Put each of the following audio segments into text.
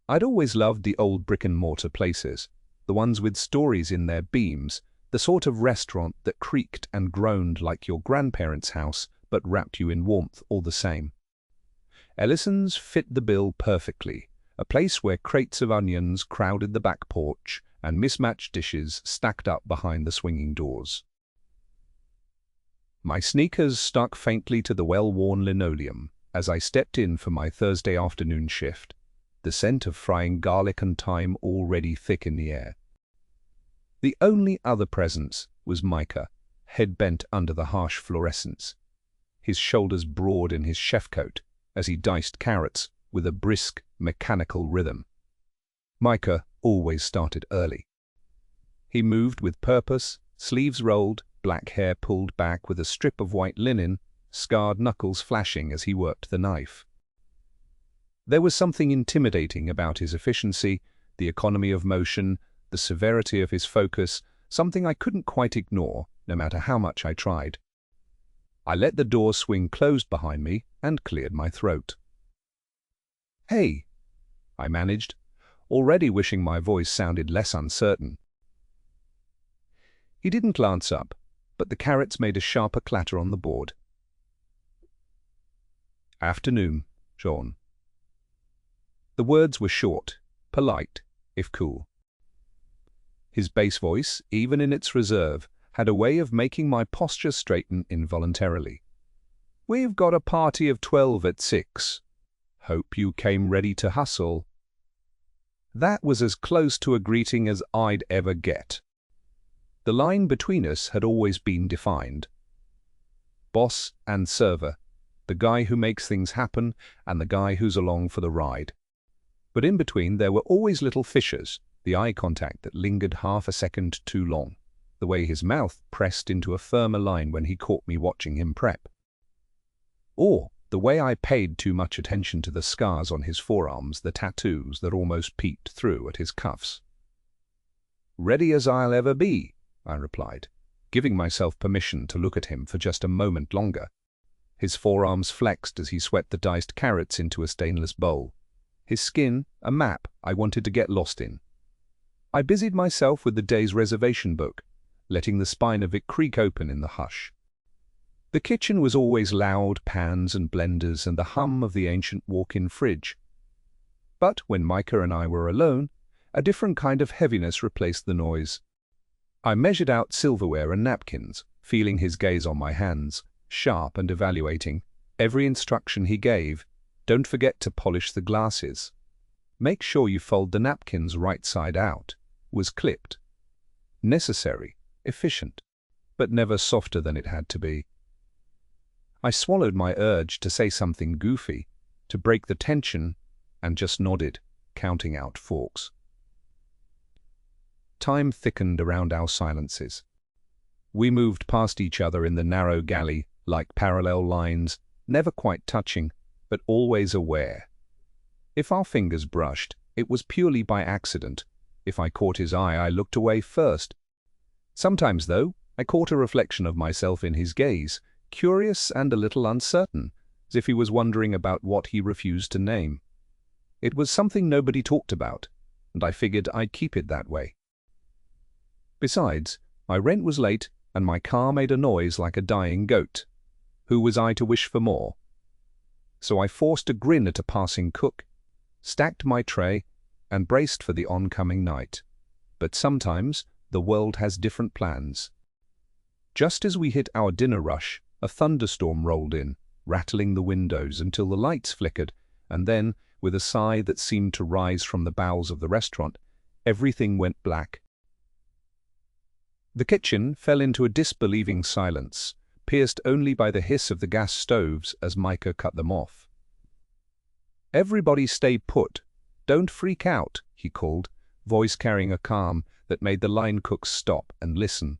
I'd always loved the old brick-and-mortar places, the ones with stories in their beams, the sort of restaurant that creaked and groaned like your grandparents' house but wrapped you in warmth all the same. Ellison's fit the bill perfectly, a place where crates of onions crowded the back porch and mismatched dishes stacked up behind the swinging doors. My sneakers stuck faintly to the well-worn linoleum as I stepped in for my Thursday afternoon shift, the scent of frying garlic and thyme already thick in the air. The only other presence was Micah, head bent under the harsh fluorescence, his shoulders broad in his chef coat as he diced carrots with a brisk, mechanical rhythm. Micah always started early. He moved with purpose, sleeves rolled, black hair pulled back with a strip of white linen, scarred knuckles flashing as he worked the knife. There was something intimidating about his efficiency, the economy of motion, the severity of his focus, something I couldn't quite ignore, no matter how much I tried. I let the door swing closed behind me and cleared my throat. "Hey," I managed, already wishing my voice sounded less uncertain. He didn't glance up, but the carrots made a sharper clatter on the board. "Afternoon, Sean." The words were short, polite, if cool. His bass voice, even in its reserve, had a way of making my posture straighten involuntarily. "We've got a party of 12 at 6. Hope you came ready to hustle." That was as close to a greeting as I'd ever get. The line between us had always been defined. Boss and server, the guy who makes things happen and the guy who's along for the ride. But in between there were always little fissures, the eye contact that lingered half a second too long, the way his mouth pressed into a firmer line when he caught me watching him prep. Or the way I paid too much attention to the scars on his forearms, the tattoos that almost peeked through at his cuffs. "Ready as I'll ever be," I replied, giving myself permission to look at him for just a moment longer. His forearms flexed as he swept the diced carrots into a stainless bowl. His skin, a map I wanted to get lost in. I busied myself with the day's reservation book, letting the spine of it creak open in the hush. The kitchen was always loud, pans and blenders and the hum of the ancient walk-in fridge. But when Micah and I were alone, a different kind of heaviness replaced the noise. I measured out silverware and napkins, feeling his gaze on my hands, sharp and evaluating. Every instruction he gave, "Don't forget to polish the glasses. Make sure you fold the napkins right side out," was clipped. Necessary, efficient, but never softer than it had to be. I swallowed my urge to say something goofy, to break the tension, and just nodded, counting out forks. Time thickened around our silences. We moved past each other in the narrow galley like parallel lines, never quite touching, but always aware. If our fingers brushed, it was purely by accident. If I caught his eye, I looked away first. Sometimes, though, I caught a reflection of myself in his gaze, curious and a little uncertain, as if he was wondering about what he refused to name. It was something nobody talked about, and I figured I'd keep it that way. Besides, my rent was late, and my car made a noise like a dying goat. Who was I to wish for more? So I forced a grin at a passing cook, stacked my tray, and braced for the oncoming night. But sometimes the world has different plans. Just as we hit our dinner rush, a thunderstorm rolled in, rattling the windows until the lights flickered, and then, with a sigh that seemed to rise from the bowels of the restaurant, everything went black. The kitchen fell into a disbelieving silence, pierced only by the hiss of the gas stoves as Micah cut them off. "Everybody stay put. Don't freak out," he called, voice carrying a calm that made the line cooks stop and listen.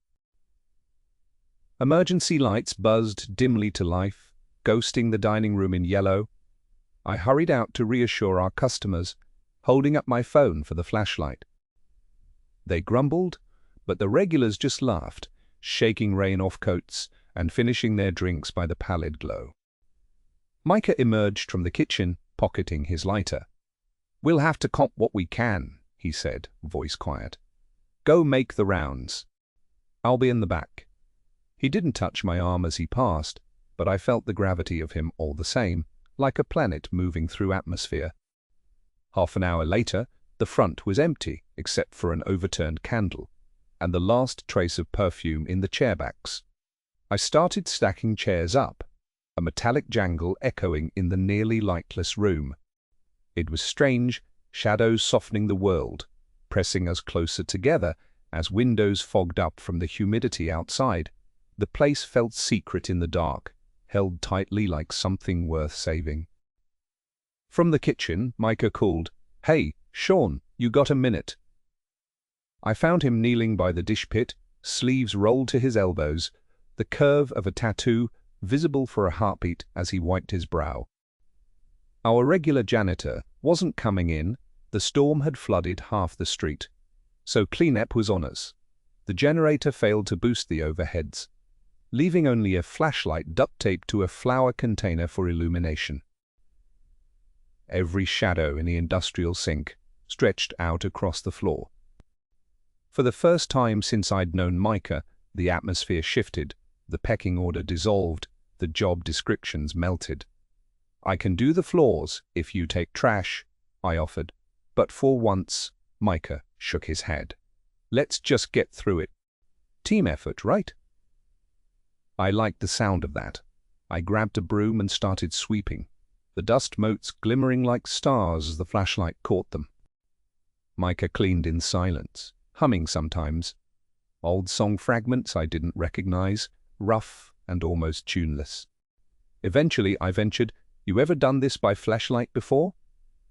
Emergency lights buzzed dimly to life, ghosting the dining room in yellow. I hurried out to reassure our customers, holding up my phone for the flashlight. They grumbled, but the regulars just laughed, shaking rain off coats and finishing their drinks by the pallid glow. Micah emerged from the kitchen, pocketing his lighter. "We'll have to comp what we can," he said, voice quiet. "Go make the rounds. I'll be in the back." He didn't touch my arm as he passed, but I felt the gravity of him all the same, like a planet moving through atmosphere. Half an hour later, the front was empty except for an overturned candle and the last trace of perfume in the chairbacks. I started stacking chairs up, a metallic jangle echoing in the nearly lightless room. It was strange, shadows softening the world, pressing us closer together as windows fogged up from the humidity outside. The place felt secret in the dark, held tightly like something worth saving. From the kitchen, Micah called, "Hey, Sean, you got a minute?" I found him kneeling by the dish pit, sleeves rolled to his elbows, the curve of a tattoo visible for a heartbeat as he wiped his brow. Our regular janitor wasn't coming in. The storm had flooded half the street, so cleanup was on us. The generator failed to boost the overheads, leaving only a flashlight duct taped to a flower container for illumination. Every shadow in the industrial sink stretched out across the floor. For the first time since I'd known Micah, the atmosphere shifted, the pecking order dissolved, the job descriptions melted. "I can do the floors if you take trash," I offered. But for once, Micah shook his head. "Let's just get through it. Team effort, right?" I liked the sound of that. I grabbed a broom and started sweeping, the dust motes glimmering like stars as the flashlight caught them. Micah cleaned in silence, humming sometimes. Old song fragments I didn't recognize, rough and almost tuneless. Eventually I ventured, "You ever done this by flashlight before?"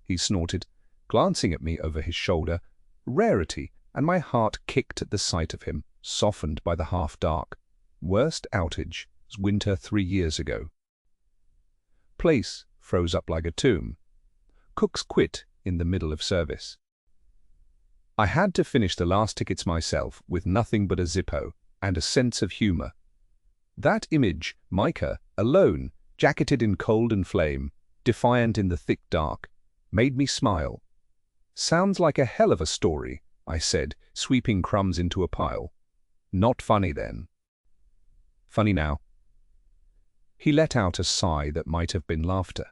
He snorted, glancing at me over his shoulder. Rarity, and my heart kicked at the sight of him, softened by the half-dark. Worst outage was winter 3 years ago. Place froze up like a tomb. Cooks quit in the middle of service. I had to finish the last tickets myself with nothing but a Zippo and a sense of humor. That image, Micah, alone, jacketed in cold and flame, defiant in the thick dark, made me smile. "Sounds like a hell of a story," I said, sweeping crumbs into a pile. "Not funny then." "Funny now." He let out a sigh that might have been laughter.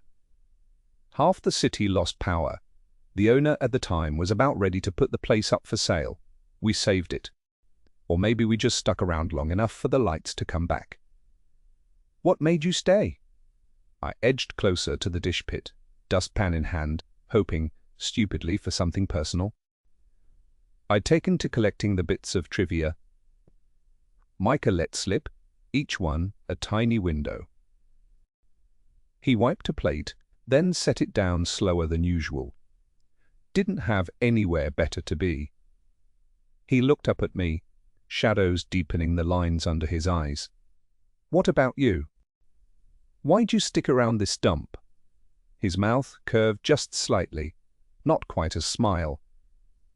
Half the city lost power. The owner at the time was about ready to put the place up for sale. We saved it. Or maybe we just stuck around long enough for the lights to come back. "What made you stay?" I edged closer to the dish pit, dustpan in hand, hoping, stupidly, for something personal. I'd taken to collecting the bits of trivia. Micah let slip, each one a tiny window. He wiped a plate, then set it down slower than usual. Didn't have anywhere better to be. He looked up at me, shadows deepening the lines under his eyes. "What about you? Why'd you stick around this dump?" His mouth curved just slightly, not quite a smile.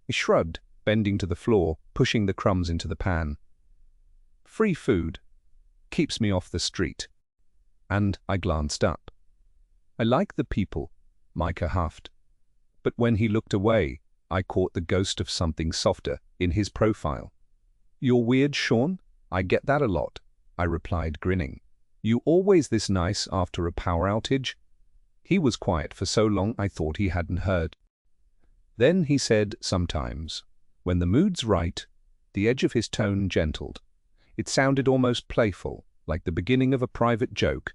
He shrugged, bending to the floor, pushing the crumbs into the pan. "Free food. Keeps me off the street." And I glanced up. "I like the people," Micah huffed. But when he looked away, I caught the ghost of something softer in his profile. "You're weird, Sean. I get that a lot," I replied, grinning. "You always this nice after a power outage?" He was quiet for so long I thought he hadn't heard. Then he said, "Sometimes. When the mood's right." The edge of his tone gentled. It sounded almost playful, like the beginning of a private joke,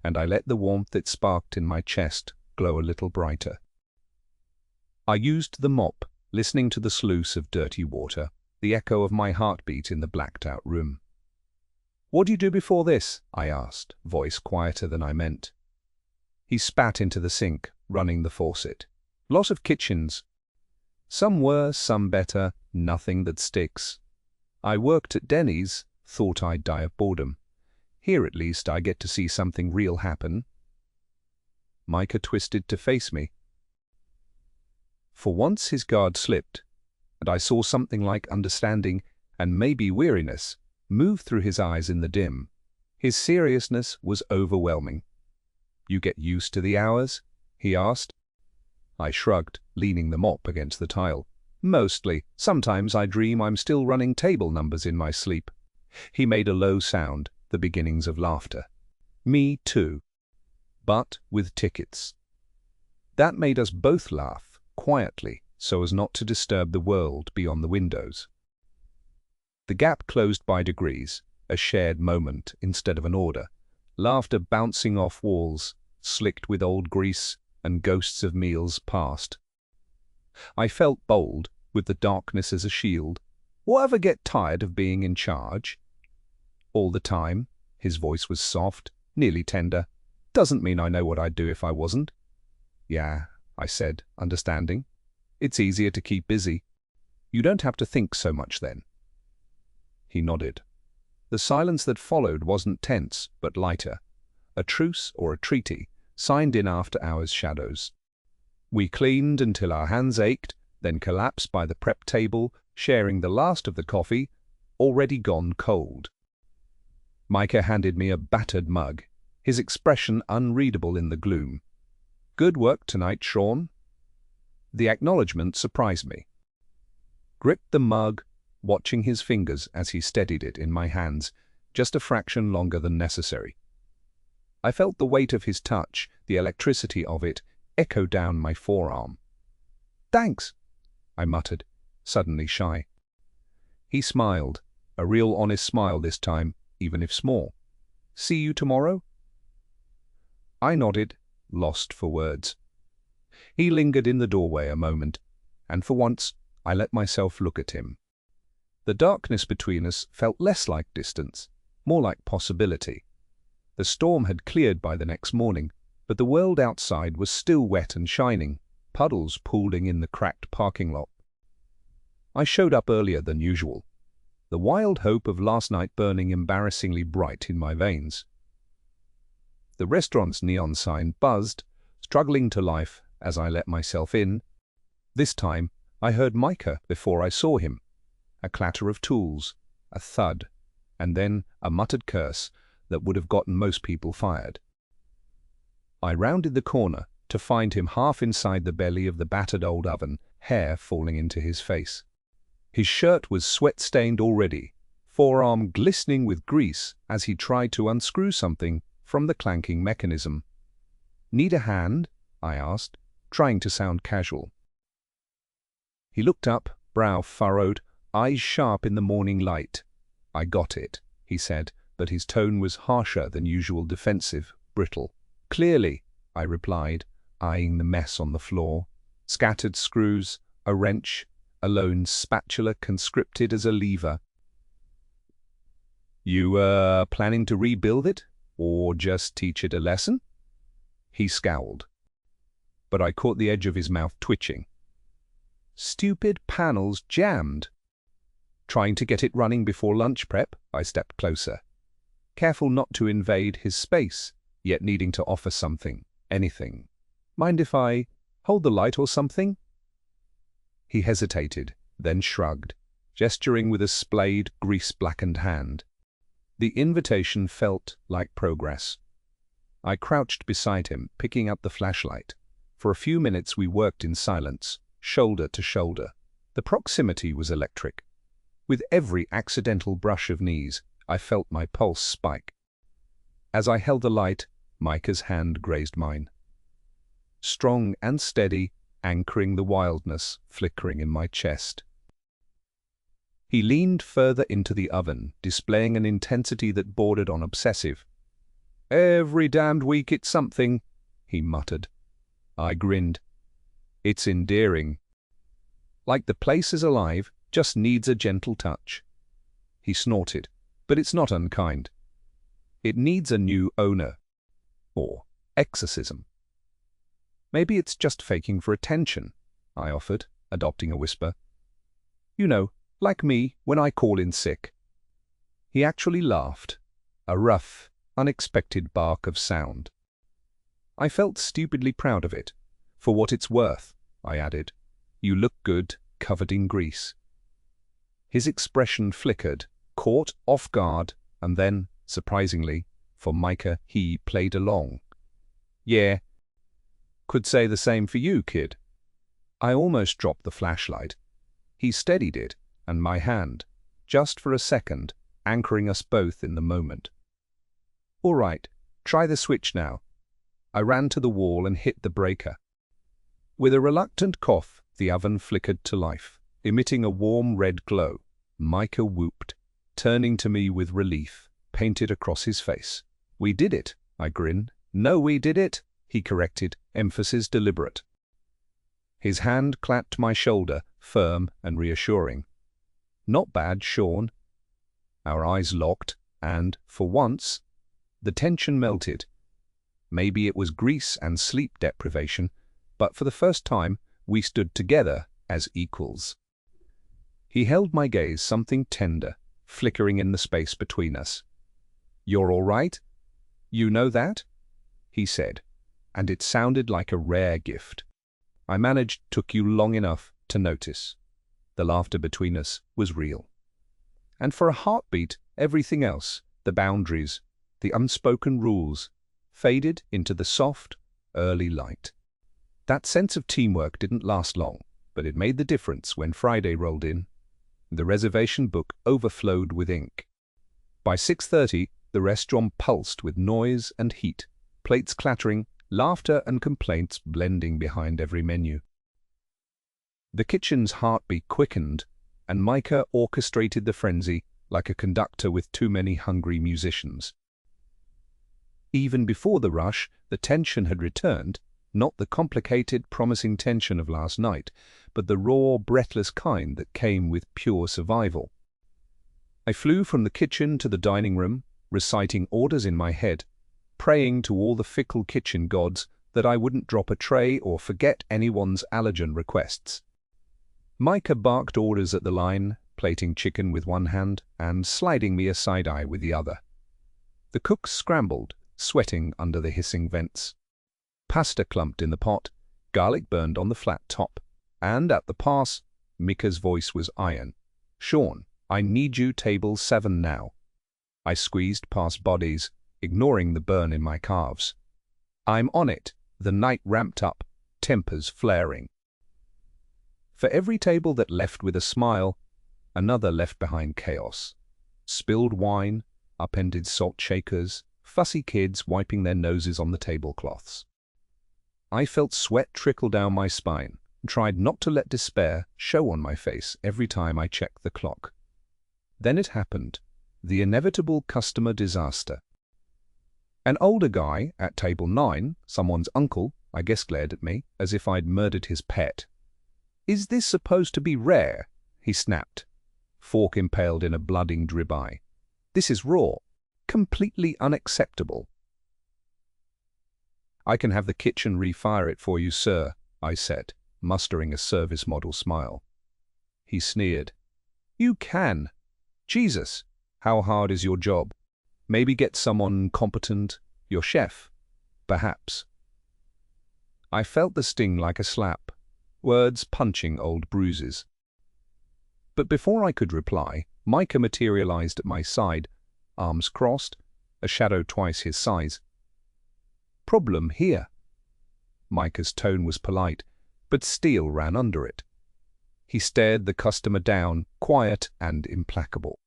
and I let the warmth that sparked in my chest glow a little brighter. I used the mop, listening to the sluice of dirty water, the echo of my heartbeat in the blacked-out room. "What do you do before this?" I asked, voice quieter than I meant. He spat into the sink, running the faucet. "Lot of kitchens. Some worse, some better, nothing that sticks. I worked at Denny's, thought I'd die of boredom. Here at least I get to see something real happen." Micah twisted to face me. For once his guard slipped, and I saw something like understanding and maybe weariness move through his eyes in the dim. His seriousness was overwhelming. "You get used to the hours?" he asked. I shrugged, leaning the mop against the tile. Mostly. Sometimes I dream I'm still running table numbers in my sleep. He made a low sound, the beginnings of laughter. Me too. But with tickets. That made us both laugh, quietly, so as not to disturb the world beyond the windows. The gap closed by degrees, a shared moment instead of an order, laughter bouncing off walls, slicked with old grease and ghosts of meals past. I felt bold, with the darkness as a shield. Or ever get tired of being in charge? All the time, his voice was soft, nearly tender. Doesn't mean I know what I'd do if I wasn't. Yeah, I said, understanding. It's easier to keep busy. You don't have to think so much then. He nodded. The silence that followed wasn't tense, but lighter. A truce or a treaty, signed in after hours shadows. We cleaned until our hands ached, then collapsed by the prep table, sharing the last of the coffee, already gone cold. Micah handed me a battered mug, his expression unreadable in the gloom. Good work tonight, Sean. The acknowledgement surprised me. Gripped the mug, watching his fingers as he steadied it in my hands, just a fraction longer than necessary. I felt the weight of his touch, the electricity of it, echo down my forearm. Thanks, I muttered, suddenly shy. He smiled, a real honest smile this time, even if small. See you tomorrow? I nodded, lost for words. He lingered in the doorway a moment, and for once I let myself look at him. The darkness between us felt less like distance, more like possibility. The storm had cleared by the next morning, but the world outside was still wet and shining, puddles pooling in the cracked parking lot. I showed up earlier than usual, the wild hope of last night burning embarrassingly bright in my veins. The restaurant's neon sign buzzed, struggling to life as I let myself in. This time, I heard Micah before I saw him. A clatter of tools, a thud, and then a muttered curse that would have gotten most people fired. I rounded the corner to find him half inside the belly of the battered old oven, hair falling into his face. His shirt was sweat-stained already, forearm glistening with grease as he tried to unscrew something from the clanking mechanism. Need a hand? I asked, trying to sound casual. He looked up, brow furrowed, eyes sharp in the morning light. I got it, he said, but his tone was harsher than usual, defensive, brittle. Clearly, I replied, eyeing the mess on the floor. Scattered screws, a wrench, a lone spatula conscripted as a lever. You, planning to rebuild it? Or just teach it a lesson? He scowled. But I caught the edge of his mouth twitching. Stupid panels jammed. Trying to get it running before lunch prep, I stepped closer. Careful not to invade his space, yet needing to offer something, anything. Mind if I hold the light or something? He hesitated, then shrugged, gesturing with a splayed, grease-blackened hand. The invitation felt like progress. I crouched beside him, picking up the flashlight. For a few minutes we worked in silence, shoulder to shoulder. The proximity was electric. With every accidental brush of knees, I felt my pulse spike. As I held the light, Micah's hand grazed mine. Strong and steady, anchoring the wildness flickering in my chest. He leaned further into the oven, displaying an intensity that bordered on obsessive. Every damned week it's something, he muttered. I grinned. It's endearing. Like the place is alive, just needs a gentle touch. He snorted, but it's not unkind. It needs a new owner. Or exorcism. Maybe it's just faking for attention, I offered, adopting a whisper. You know, like me when I call in sick. He actually laughed, a rough, unexpected bark of sound. I felt stupidly proud of it. For what it's worth, I added. You look good, covered in grease. His expression flickered, caught off guard, and then, surprisingly, for Micah, he played along. Yeah. Could say the same for you, kid. I almost dropped the flashlight. He steadied it, and my hand, just for a second, anchoring us both in the moment. "All right, try the switch now." I ran to the wall and hit the breaker. With a reluctant cough, the oven flickered to life, emitting a warm red glow. Micah whooped, turning to me with relief painted across his face. "We did it," I grinned. "No, we did it," he corrected, emphasis deliberate. His hand clapped my shoulder, firm and reassuring. "Not bad, Sean." Our eyes locked, and, for once, the tension melted. Maybe it was grease and sleep deprivation, but for the first time, we stood together as equals. He held my gaze, something tender, flickering in the space between us. "You're all right? You know that?" he said, and it sounded like a rare gift. I managed took you long enough to notice. The laughter between us was real. And for a heartbeat, everything else, the boundaries, the unspoken rules, faded into the soft, early light. That sense of teamwork didn't last long, but it made the difference when Friday rolled in. The reservation book overflowed with ink. By 6:30, the restaurant pulsed with noise and heat, plates clattering, laughter and complaints blending behind every menu. The kitchen's heartbeat quickened, and Micah orchestrated the frenzy like a conductor with too many hungry musicians. Even before the rush, the tension had returned, not the complicated, promising tension of last night, but the raw, breathless kind that came with pure survival. I flew from the kitchen to the dining room, reciting orders in my head, praying to all the fickle kitchen gods that I wouldn't drop a tray or forget anyone's allergen requests. Micah barked orders at the line, plating chicken with one hand and sliding me a side-eye with the other. The cooks scrambled, sweating under the hissing vents. Pasta clumped in the pot, garlic burned on the flat top, and at the pass, Micah's voice was iron. "Sean, I need you table 7 now." I squeezed past bodies, ignoring the burn in my calves. "I'm on it." The night ramped up, tempers flaring. For every table that left with a smile, another left behind chaos. Spilled wine, upended salt shakers, fussy kids wiping their noses on the tablecloths. I felt sweat trickle down my spine and tried not to let despair show on my face every time I checked the clock. Then it happened, the inevitable customer disaster. An older guy at table 9, someone's uncle, I guess, glared at me as if I'd murdered his pet. "Is this supposed to be rare?" he snapped, fork impaled in a blooding ribeye. "This is raw, completely unacceptable." "I can have the kitchen refire it for you, sir," I said, mustering a service model smile. He sneered. "You can. Jesus, how hard is your job? Maybe get someone competent, your chef, perhaps." I felt the sting like a slap, words punching old bruises. But before I could reply, Micah materialized at my side, arms crossed, a shadow twice his size. "Problem here." Micah's tone was polite, but steel ran under it. He stared the customer down, quiet and implacable.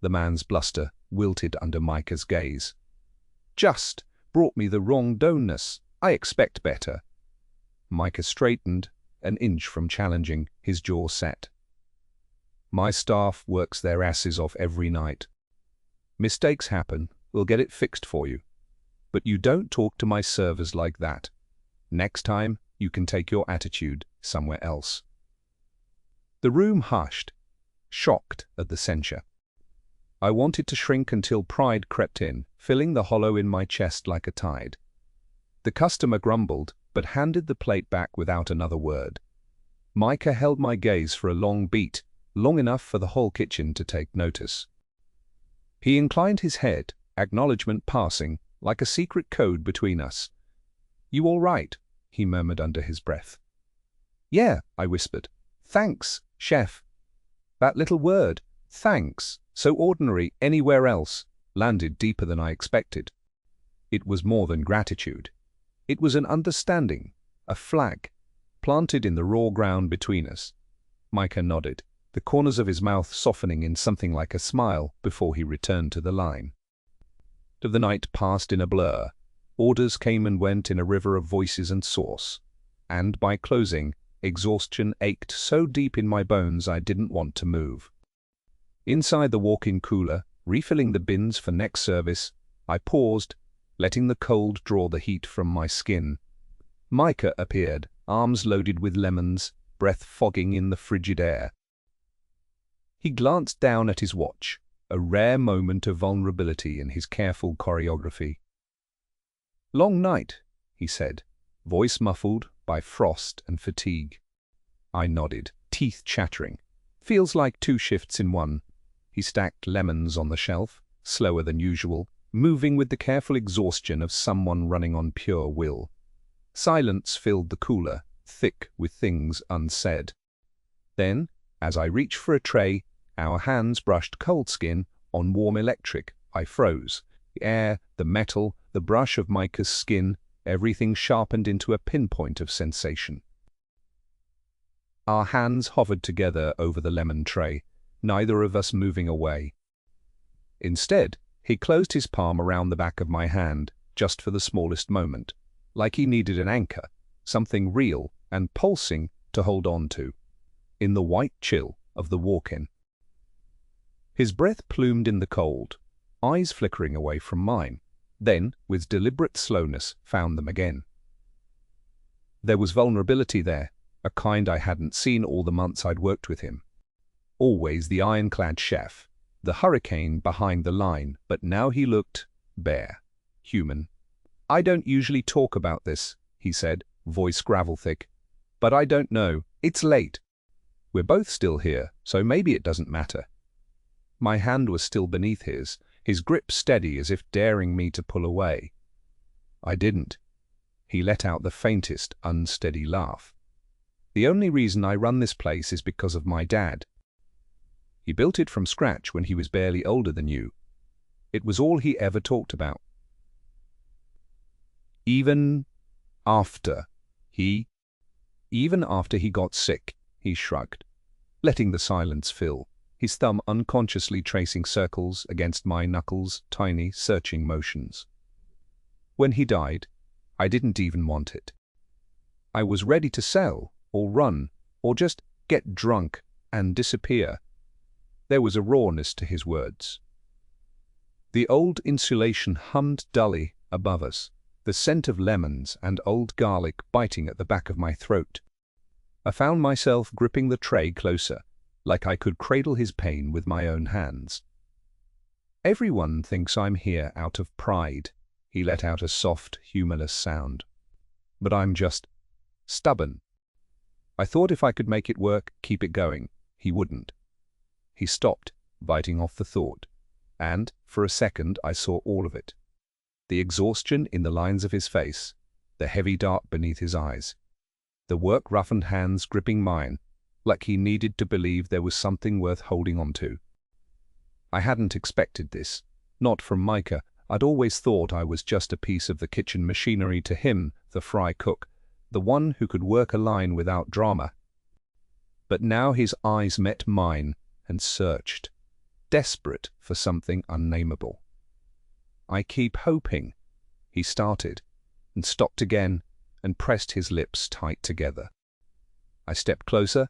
The man's bluster wilted under Micah's gaze. "Just brought me the wrong doneness. I expect better." Micah straightened, an inch from challenging, his jaw set. "My staff works their asses off every night. Mistakes happen, we'll get it fixed for you. But you don't talk to my servers like that. Next time, you can take your attitude somewhere else." The room hushed, shocked at the censure. I wanted to shrink until pride crept in, filling the hollow in my chest like a tide. The customer grumbled, but handed the plate back without another word. Micah held my gaze for a long beat, long enough for the whole kitchen to take notice. He inclined his head, acknowledgement passing, like a secret code between us. "You all right?" he murmured under his breath. "Yeah," I whispered. "Thanks, chef." That little word, thanks, so ordinary anywhere else, landed deeper than I expected. It was more than gratitude. It was an understanding, a flag. planted in the raw ground between us. Micah nodded, the corners of his mouth softening in something like a smile before he returned to the line. The night passed in a blur. Orders came and went in a river of voices and sauce. And by closing, exhaustion ached so deep in my bones I didn't want to move. Inside the walk-in cooler, refilling the bins for next service, I paused, letting the cold draw the heat from my skin. Micah appeared, arms loaded with lemons, breath fogging in the frigid air. He glanced down at his watch, a rare moment of vulnerability in his careful choreography. "Long night," he said, voice muffled by frost and fatigue. I nodded, teeth chattering. "Feels like 2 shifts in one." He stacked lemons on the shelf, slower than usual, moving with the careful exhaustion of someone running on pure will. Silence filled the cooler, thick with things unsaid. Then, as I reached for a tray, our hands brushed cold skin on warm electric. I froze. The air, the metal, the brush of Micah's skin, everything sharpened into a pinpoint of sensation. Our hands hovered together over the lemon tray, neither of us moving away. Instead, he closed his palm around the back of my hand, just for the smallest moment, like he needed an anchor, something real and pulsing to hold on to, in the white chill of the walk-in. His breath plumed in the cold, eyes flickering away from mine, then, with deliberate slowness, found them again. There was vulnerability there, a kind I hadn't seen all the months I'd worked with him. Always the ironclad chef, the hurricane behind the line, but now he looked bare, human. "I don't usually talk about this," he said, voice gravel-thick. "But I don't know. It's late. We're both still here, so maybe it doesn't matter." My hand was still beneath his grip steady as if daring me to pull away. I didn't. He let out the faintest, unsteady laugh. "The only reason I run this place is because of my dad. He built it from scratch when he was barely older than you. It was all he ever talked about. Even after he got sick," he shrugged, letting the silence fill, his thumb unconsciously tracing circles against my knuckles, tiny, searching motions. "When he died, I didn't even want it. I was ready to sell, or run, or just get drunk and disappear." There was a rawness to his words. The old insulation hummed dully above us, the scent of lemons and old garlic biting at the back of my throat. I found myself gripping the tray closer, like I could cradle his pain with my own hands. "Everyone thinks I'm here out of pride," he let out a soft, humorless sound. "But I'm just stubborn. I thought if I could make it work, keep it going." He wouldn't. He stopped, biting off the thought, and, for a second, I saw all of it. The exhaustion in the lines of his face, the heavy dark beneath his eyes, the work-roughened hands gripping mine, like he needed to believe there was something worth holding on to. I hadn't expected this, not from Micah. I'd always thought I was just a piece of the kitchen machinery to him, the fry cook, the one who could work a line without drama. But now his eyes met mine and searched, desperate for something unnameable. "I keep hoping," he started, and stopped again and pressed his lips tight together. I stepped closer,